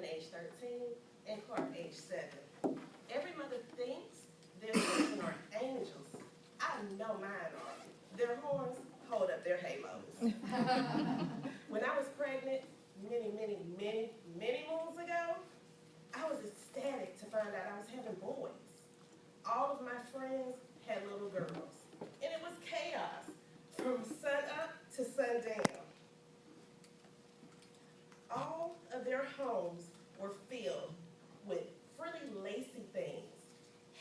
Carin, age 13, and Clark, age 7. Every mother thinks their children are angels. I know mine are. Their horns hold up their halos. When I was pregnant, many moons ago, I was ecstatic to find out I was having boys. All of my friends had little girls, and it was chaos from sun up to sundown. All of their homes were filled with frilly, lacy things,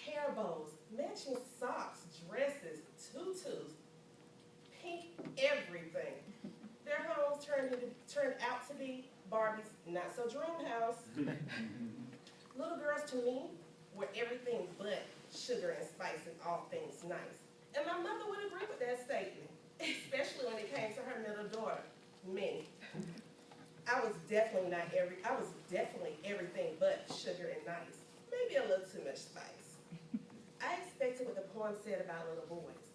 hair bows, matching socks, dresses, tutus, pink everything. Their homes turned out to be Barbie's not-so-dream house. Little girls, to me, were everything but sugar and spice and all things nice. And my mother would agree with that statement, especially when it came to her middle daughter, Minnie. I was definitely everything but sugar and nice. Maybe a little too much spice. I expected what the poem said about little boys.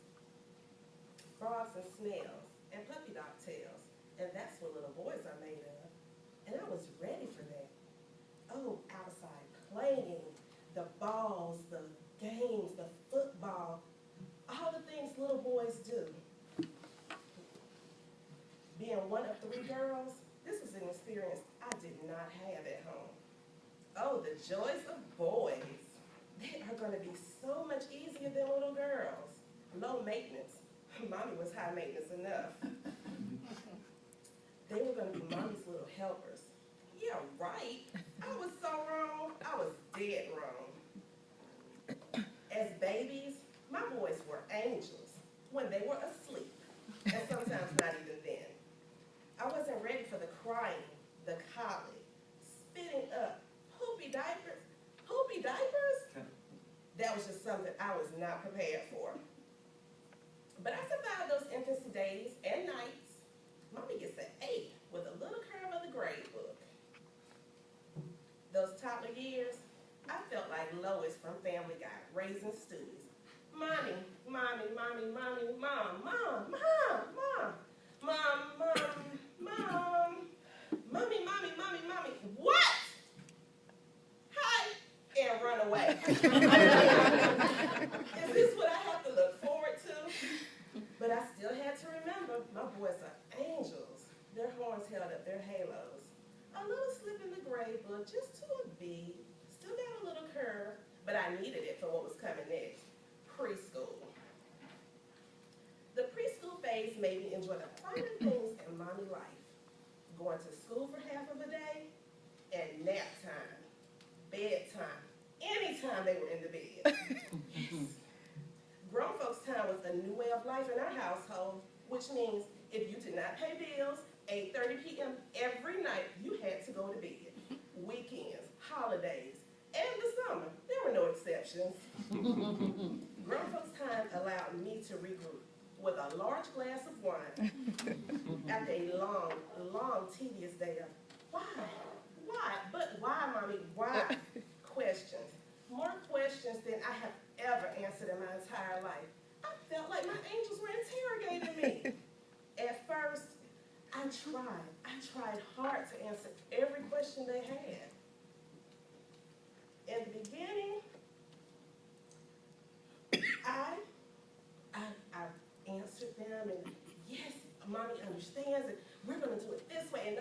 Frogs and snails and puppy dog tails. And that's what little boys are made of. And I was ready for that. Oh, outside playing, the balls, the games, the football, all the things little boys do. Being one of 3 girls, this was an experience I did not have at home. Oh, the joys of boys. They are going to be so much easier than little girls. Low maintenance. Mommy was high maintenance enough. They were going to be mommy's little helpers. Yeah, right. I was so wrong. I was dead wrong. As babies, my boys were angels when they were asleep, and sometimes not even then. I wasn't ready for the crying, the colic, spitting up, poopy diapers. Poopy diapers? That was just something I was not prepared for. But I survived those infancy days and nights. Mommy gets an 8 with a little curve of the grade book. Those toddler years, I felt like Lois from Family Guy, raising Stewies. Mommy, mommy, mommy, mommy, mom, mom, mom, mom, mom, mom, mom, mommy, mommy, mommy, mommy, what? Hi, and run away. Is this what I have to look forward to? But I still had to remember, my boys are angels. Their horns held up their halos. A little slip in the grade book, just to a B. Still got a little curve, but I needed it for what was coming next. Preschool. The preschool phase made me enjoy the finer things in mommy life. Going to school for half of a day, and nap time, bedtime, anytime they were in the bed. Yes. Grown folks' time was a new way of life in our household, which means if you did not pay bills, 8:30 p.m. every night, you had to go to bed. Weekends, holidays, and the summer, there were no exceptions. Grown folks' time allowed me to regroup with a large glass of wine after a long, tedious day of why, but why, mommy, why? Questions. More questions than I have ever answered in my entire life. I felt like my angels were interrogating me. At first, I tried hard to answer every question they had. In the beginning, I answered them, and yes, mommy understands, and we're going to do it this way. And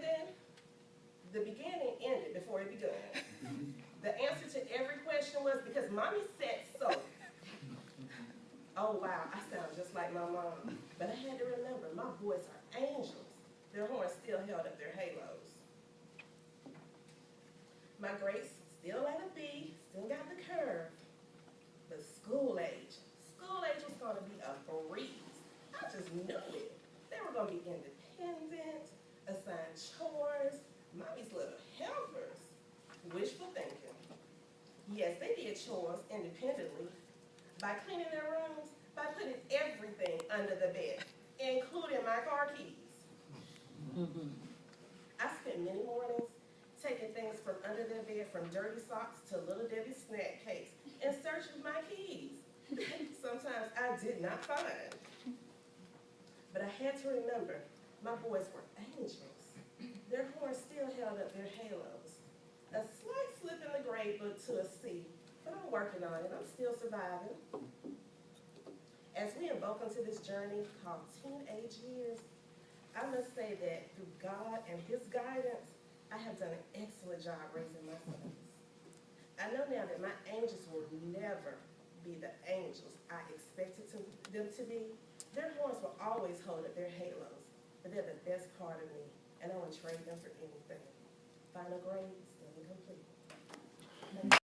then the beginning ended before it began. The answer to every question was because mommy said so. Oh, wow, I sound just like my mom. But I had to remember, my boys are angels. Their horns still held up their halos. My grades still at a B, still got the curve. But school age was going to be a breeze. I just knew it. They were going to be independent, assigned chores, mommy's little helpers. Wishful thinking. Yes, they did chores independently by cleaning their rooms, by putting everything under the bed, including my car keys. I spent many mornings taking things from under their bed, from dirty socks to Little Debbie's snack cakes, in search of my keys. Sometimes I did not find. But I had to remember, my boys were angels. Their horns still held up their halos. A slight slip in the grade book to a C, but I'm working on it. I'm still surviving. As we embark onto this journey called teenage years, I must say that through God and His guidance, I have done an excellent job raising my sons. I know now that my angels will never be the angels I expected them to be. Their horns will always hold up their halos, but they're the best part of me, and I wouldn't trade them for anything. Final grade, still incomplete.